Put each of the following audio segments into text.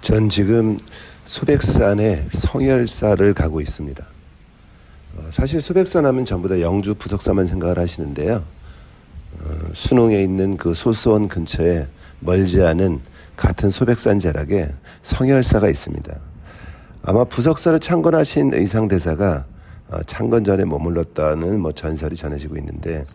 전 지금 소백산에 성열사를 가고 있습니다. 사실 소백산 하면 전부 다 영주 부석사만 생각을 하시는데요. 순홍에 있는 그 소수원 근처에 멀지 않은 같은 소백산 자락에 성열사가 있습니다. 아마 부석사를 창건하신 의상대사가 창건 전에 머물렀다는 전설이 전해지고 있는데,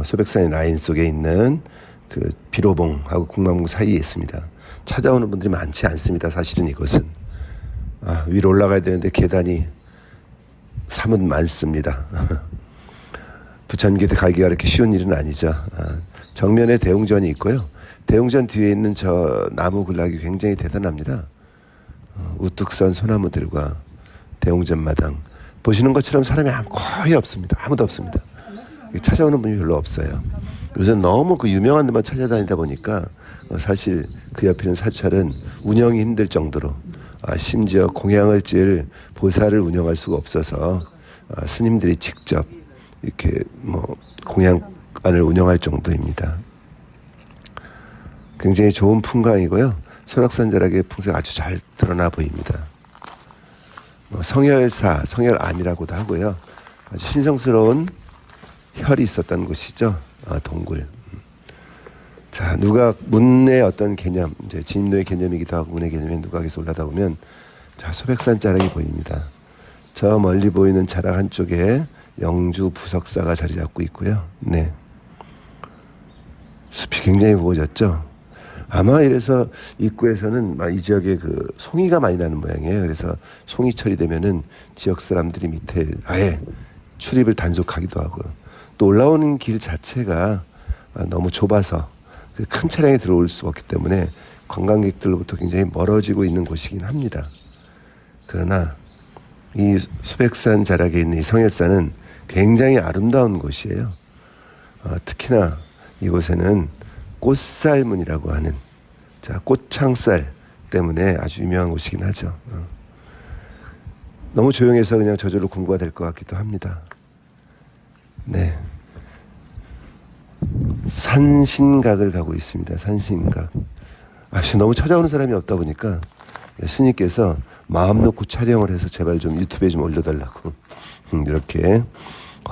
소백산의 라인 속에 있는 그 비로봉하고 국마봉 사이에 있습니다. 찾아오는 분들이 많지 않습니다. 사실은 이곳은 위로 올라가야 되는데 계단이 사뭇 많습니다. 부처님께 가기가 그렇게 쉬운 일은 아니죠. 정면에 대웅전이 있고요. 대웅전 뒤에 있는 저 나무 군락이 굉장히 대단합니다. 우뚝 선 소나무들과 대웅전 마당 보시는 것처럼 사람이 거의 없습니다. 아무도 없습니다. 찾아오는 분이 별로 없어요. 요새 너무 그 유명한 데만 찾아다니다 보니까 사실 그 옆에 있는 사찰은 운영이 힘들 정도로, 심지어 공양을 찔 보살을 운영할 수가 없어서 스님들이 직접 이렇게 공양관을 운영할 정도입니다. 굉장히 좋은 풍광이고요. 설악산 자락의 풍세가 아주 잘 드러나 보입니다. 성열사, 성열암이라고도 하고요. 아주 신성스러운 혈이 있었던 곳이죠. 동굴. 자, 누각 문의 어떤 개념, 이제 진입로의 개념이기도 하고 문의 개념에 누각에서 올라다 보면 자, 소백산 자락이 보입니다. 저 멀리 보이는 자락 한쪽에 영주 부석사가 자리 잡고 있고요. 네. 숲이 굉장히 우거졌죠. 아마 이래서 입구에서는 이 지역에 그 송이가 많이 나는 모양이에요. 그래서 송이철이 되면은 지역 사람들이 밑에 아예 출입을 단속하기도 하고, 또 올라오는 길 자체가 너무 좁아서 큰 차량이 들어올 수 없기 때문에 관광객들로부터 굉장히 멀어지고 있는 곳이긴 합니다. 그러나 이 소백산 자락에 있는 이 성열산은 굉장히 아름다운 곳이에요. 특히나 이곳에는 꽃살문이라고 하는, 꽃창살 때문에 아주 유명한 곳이긴 하죠. 너무 조용해서 그냥 저절로 공부가 될 것 같기도 합니다. 네. 산신각을 가고 있습니다. 산신각. 너무 찾아오는 사람이 없다 보니까 스님께서 마음 놓고 촬영을 해서 제발 좀 유튜브에 좀 올려달라고 이렇게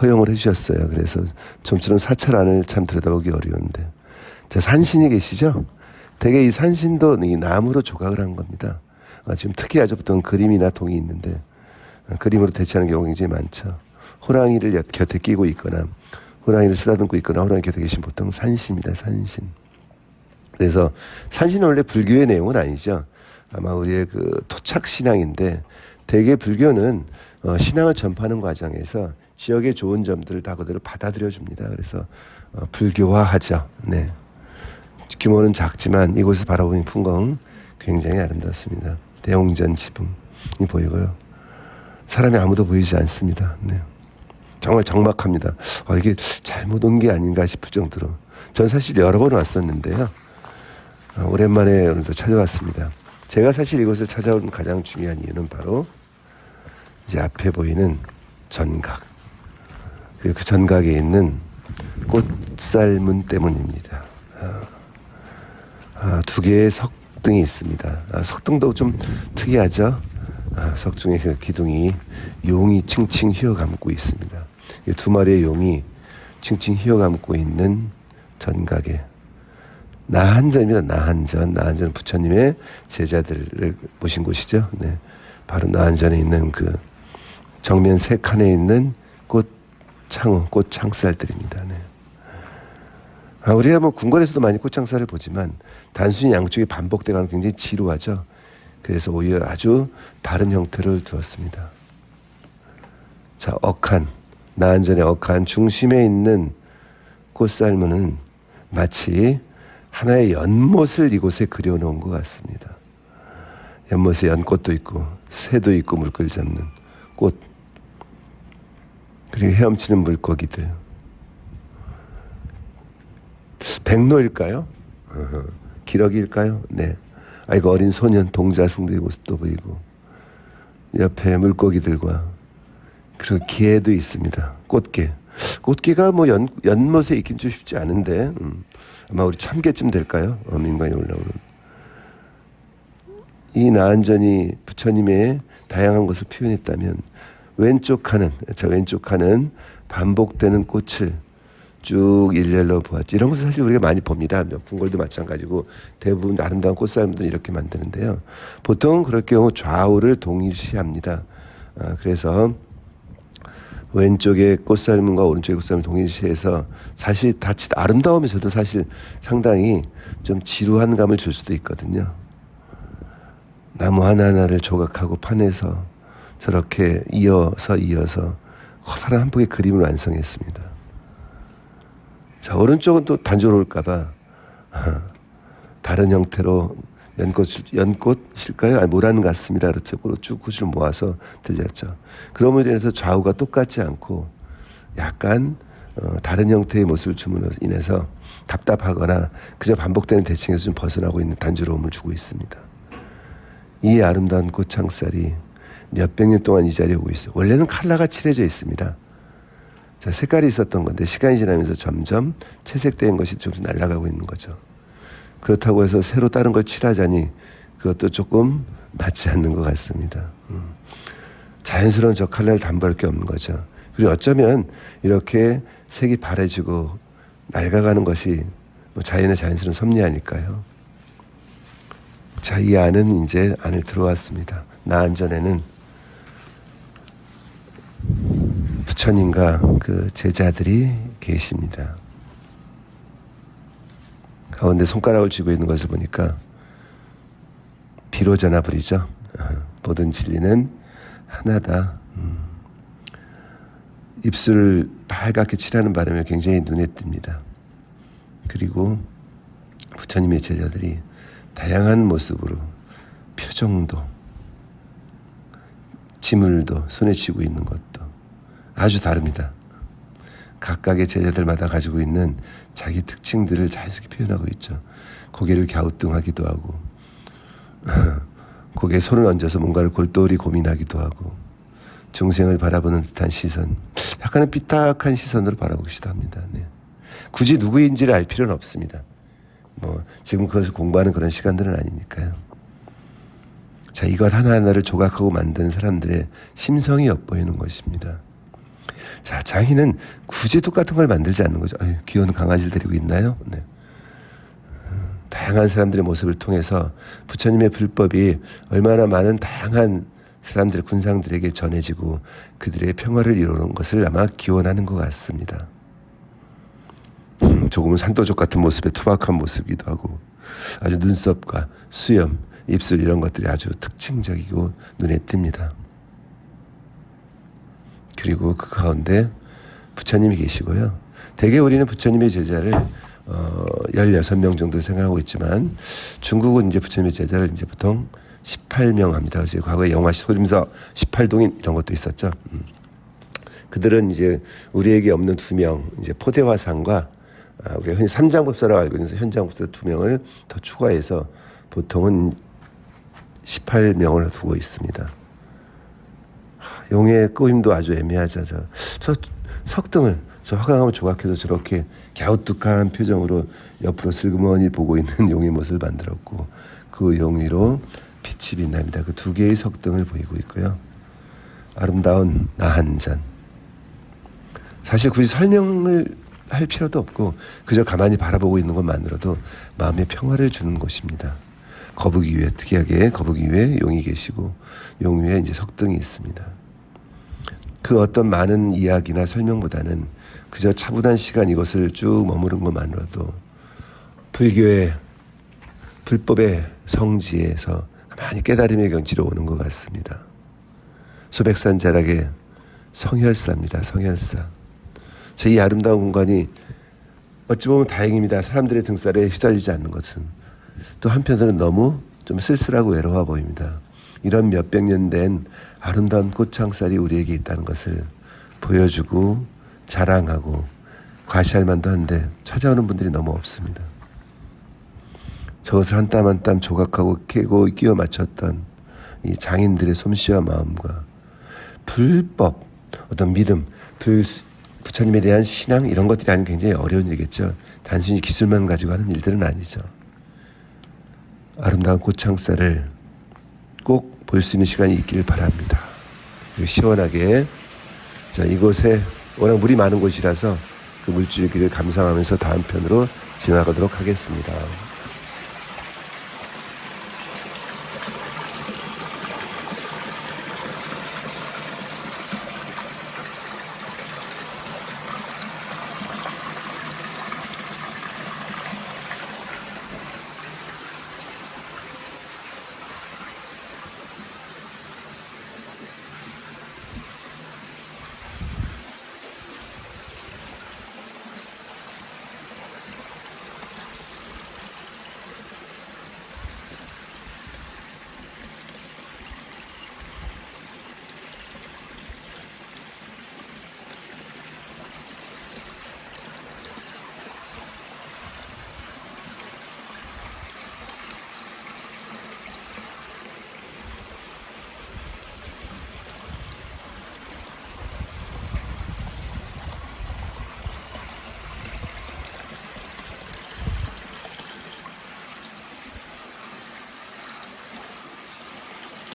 허용을 해주셨어요. 그래서 좀처럼 사찰 안을 참 들여다보기 어려운데, 자, 산신이 계시죠? 대개 이 산신도 이 나무로 조각을 한 겁니다. 지금 특이하죠. 보통 그림이나 동이 있는데 그림으로 대체하는 경우가 굉장히 많죠. 호랑이를 곁에 끼고 있거나 호랑이를 쓰다듬고 있거나 호랑이 곁에 계신 보통 산신입니다. 산신. 그래서 산신은 원래 불교의 내용은 아니죠. 아마 우리의 그 토착 신앙인데, 대개 불교는 신앙을 전파하는 과정에서 지역의 좋은 점들을 다 그대로 받아들여 줍니다. 그래서 불교화하죠. 네. 규모는 작지만 이곳을 바라보는 풍광은 굉장히 아름답습니다. 대웅전 지붕이 보이고요. 사람이 아무도 보이지 않습니다. 네. 정말 적막합니다. 이게 잘못 온 게 아닌가 싶을 정도로. 전 사실 여러 번 왔었는데요. 오랜만에 오늘도 찾아왔습니다. 제가 사실 이곳을 찾아온 가장 중요한 이유는 바로 이제 앞에 보이는 전각, 그리고 그 전각에 있는 꽃살문 때문입니다. 두 개의 석등이 있습니다. 석등도 좀 특이하죠. 석중의 그 기둥이 용이 칭칭 휘어감고 있습니다. 두 마리의 용이 칭칭 휘어감고 있는 전각에 나한전입니다. 나한전. 나한전 부처님의 제자들을 모신 곳이죠. 네. 바로 나한전에 있는 그 정면 세 칸에 있는 꽃창호, 꽃창살들입니다. 네. 우리가 궁궐에서도 많이 꽃창살을 보지만 단순히 양쪽이 반복돼가는 굉장히 지루하죠. 그래서 오히려 아주 다른 형태를 두었습니다. 자, 억한, 나한전의 억한 중심에 있는 꽃살무는 마치 하나의 연못을 이곳에 그려놓은 것 같습니다. 연못에 연꽃도 있고 새도 있고 물고기 잡는 꽃, 그리고 헤엄치는 물고기들. 백로일까요? 기러기일까요? 네. 아이고, 어린 소년 동자승들의 모습도 보이고 옆에 물고기들과, 그리고 개도 있습니다. 꽃게. 꽃게가 연못에 있긴 좀 쉽지 않은데 아마 우리 참게쯤 될까요? 민간에 올라오는. 이 나안전이 부처님의 다양한 것을 표현했다면 왼쪽 칸은 반복되는 꽃을 쭉 일렬로 보았죠. 이런 것을 사실 우리가 많이 봅니다. 궁궐도 마찬가지고 대부분 아름다운 꽃사람들은 이렇게 만드는데요. 보통 그럴 경우 좌우를 동일시합니다. 그래서 왼쪽의 꽃살림과 오른쪽의 꽃살림을 동일시해서 사실 다 아름다우면서도 사실 상당히 좀 지루한 감을 줄 수도 있거든요. 나무 하나하나를 조각하고 판에서 저렇게 이어서 커다란 한 폭의 그림을 완성했습니다. 자, 오른쪽은 또 단조로울까봐 다른 형태로 연꽃일까요? 아니, 모라는 같습니다. 그렇죠. 쭉 꽃을 모아서 들렸죠. 그럼으로 인해서 좌우가 똑같지 않고 약간 다른 형태의 모습을 줌으로 인해서 답답하거나 그저 반복되는 대칭에서 좀 벗어나고 있는 단조로움을 주고 있습니다. 이 아름다운 꽃창살이 몇백 년 동안 이 자리에 오고 있어요. 원래는 칼라가 칠해져 있습니다. 자, 색깔이 있었던 건데 시간이 지나면서 점점 채색된 것이 좀 날아가고 있는 거죠. 그렇다고 해서 새로 다른 걸 칠하자니 그것도 조금 맞지 않는 것 같습니다. 자연스러운 저 칼라를 담보할 게 없는 거죠. 그리고 어쩌면 이렇게 색이 바래지고 낡아가는 것이 뭐 자연의 자연스러운 섭리 아닐까요? 자, 이 안은 이제 안을 들어왔습니다. 나안전에는 부처님과 그 제자들이 계십니다. 가운데 손가락을 쥐고 있는 것을 보니까 비로자나불이죠. 모든 진리는 하나다. 입술을 빨갛게 칠하는 바람에 굉장히 눈에 띕니다. 그리고 부처님의 제자들이 다양한 모습으로 표정도 지물도 손에 쥐고 있는 것도 아주 다릅니다. 각각의 제자들마다 가지고 있는 자기 특징들을 자연스럽게 표현하고 있죠. 고개를 갸우뚱하기도 하고 고개에 손을 얹어서 뭔가를 골똘히 고민하기도 하고 중생을 바라보는 듯한 시선, 약간은 삐딱한 시선으로 바라보기도 합니다. 네. 굳이 누구인지를 알 필요는 없습니다. 뭐 지금 그것을 공부하는 그런 시간들은 아니니까요. 자, 이것 하나하나를 조각하고 만드는 사람들의 심성이 엿보이는 것입니다. 자, 장인은 굳이 똑같은 걸 만들지 않는 거죠. 아유, 귀여운 강아지를 데리고 있나요? 네. 다양한 사람들의 모습을 통해서 부처님의 불법이 얼마나 많은 다양한 사람들, 군상들에게 전해지고 그들의 평화를 이루는 것을 아마 기원하는 것 같습니다. 조금은 산도족 같은 모습의 투박한 모습이기도 하고 아주 눈썹과 수염, 입술 이런 것들이 아주 특징적이고 눈에 띕니다. 그리고 그 가운데 부처님이 계시고요. 대개 우리는 부처님의 제자를 16명 정도 생각하고 있지만 중국은 이제 부처님의 제자를 이제 보통 18명 합니다. 이제 과거에 영화 소림서 18동인 이런 것도 있었죠. 그들은 이제 우리에게 없는 2명, 이제 포대화상과 우리가 흔히 삼장법사라고 알고 있는 현장법사 2명을 더 추가해서 보통은 18명을 두고 있습니다. 용의 꼬임도 아주 애매하죠. 저 석등을 저 화강암을 조각해서 저렇게 갸우뚱한 표정으로 옆으로 슬그머니 보고 있는 용의 모습을 만들었고 그 용 위로 빛이 빛납니다. 그 2개의 석등을 보이고 있고요. 아름다운 나한잔. 사실 굳이 설명을 할 필요도 없고 그저 가만히 바라보고 있는 것만으로도 마음의 평화를 주는 곳입니다. 거북이 위에, 특이하게 거북이 위에 용이 계시고 용 위에 이제 석등이 있습니다. 그 어떤 많은 이야기나 설명보다는 그저 차분한 시간 이것을 쭉 머무른 것만으로도 불교의 불법의 성지에서 많이 깨달음의 경지로 오는 것 같습니다. 소백산 자락의 성혈사입니다. 성혈사. 이 아름다운 공간이 어찌 보면 다행입니다. 사람들의 등살에 휘달리지 않는 것은. 또 한편으로는 너무 좀 쓸쓸하고 외로워 보입니다. 이런 몇백 년 된 아름다운 꽃창살이 우리에게 있다는 것을 보여주고 자랑하고 과시할 만도 한데 찾아오는 분들이 너무 없습니다. 저것을 한 땀 한 땀 조각하고 캐고 끼워 맞췄던 이 장인들의 솜씨와 마음과 불법, 어떤 믿음, 부처님에 대한 신앙 이런 것들이 아니면 굉장히 어려운 일이겠죠. 단순히 기술만 가지고 하는 일들은 아니죠. 아름다운 꽃창살을 꼭 볼 수 있는 시간이 있길 바랍니다. 시원하게. 자, 이곳에 워낙 물이 많은 곳이라서 그 물줄기를 감상하면서 다음 편으로 지나가도록 하겠습니다.